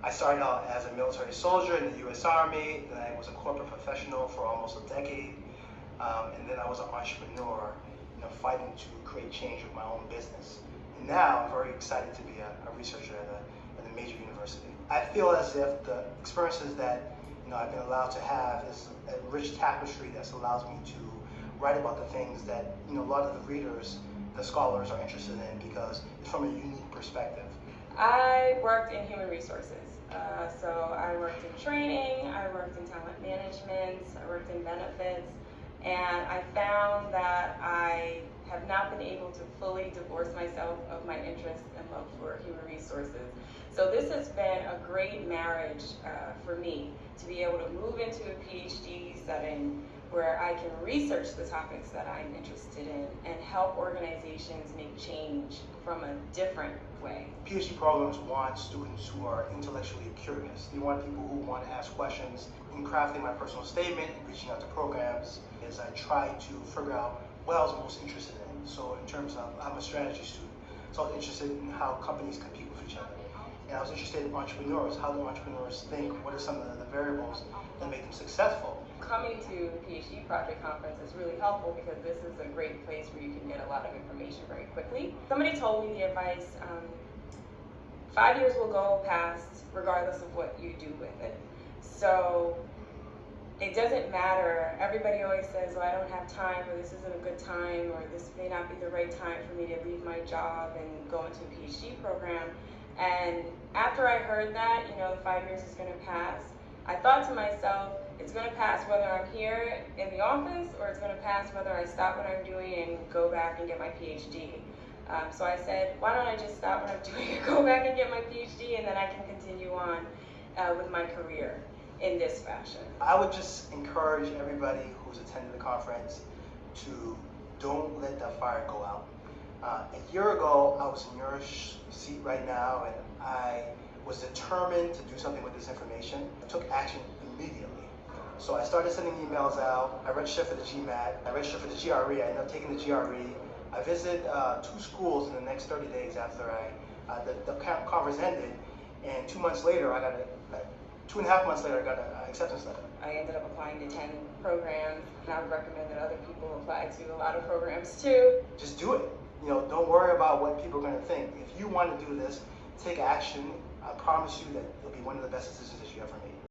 I started out as a military soldier in the U.S. Army, then I was a corporate professional for almost a decade, and then I was an entrepreneur, fighting to create change with my own business. And now I'm very excited to be a researcher at a major university. I feel as if the experiences that I've been allowed to have is a rich tapestry that allows me to write about the things that a lot of the readers, the scholars are interested in because it's from a unique perspective. I worked in human resources. So I worked in training, I worked in talent management, I worked in benefits, and I found that I have not been able to fully divorce myself of my interest and love for human resources. So this has been a great marriage for me to be able to move into a PhD setting where I can research the topics that I'm interested in and help organizations make change from a different way. PhD programs want students who are intellectually curious. They want people who want to ask questions. In crafting my personal statement and reaching out to programs, is I try to figure out what I was most interested in. So in terms of, I'm a strategy student, so I was interested in how companies compete with each other. And I was interested in entrepreneurs. How do entrepreneurs think? What are some of the variables that make them successful? Coming to the PhD project conference is really helpful because this is a great place where you can get a lot of information very quickly. Somebody told me the advice, 5 years will go past regardless of what you do with it. So it doesn't matter. Everybody always says, oh, I don't have time, or this isn't a good time, or this may not be the right time for me to leave my job and go into a PhD program. And after I heard that, the 5 years is going to pass, I thought to myself, it's going to pass whether I'm here in the office or it's going to pass whether I stop what I'm doing and go back and get my PhD. So I said, why don't I just stop what I'm doing and go back and get my PhD, and then I can continue on with my career in this fashion. I would just encourage everybody who's attended the conference to don't let that fire go out. A year ago, I was in your seat right now, and I was determined to do something with this information. I took action immediately. So I started sending emails out. I registered for the GMAT. I registered for the GRE. I ended up taking the GRE. I visited 2 schools in the next 30 days after the conference ended, and 2 months later, 2.5 months later, I got an acceptance letter. I ended up applying to 10 programs, and I would recommend that other people apply to a lot of programs too. Just do it. Don't worry about what people are going to think. If you want to do this, take action. I promise you that it'll be one of the best decisions that you ever make.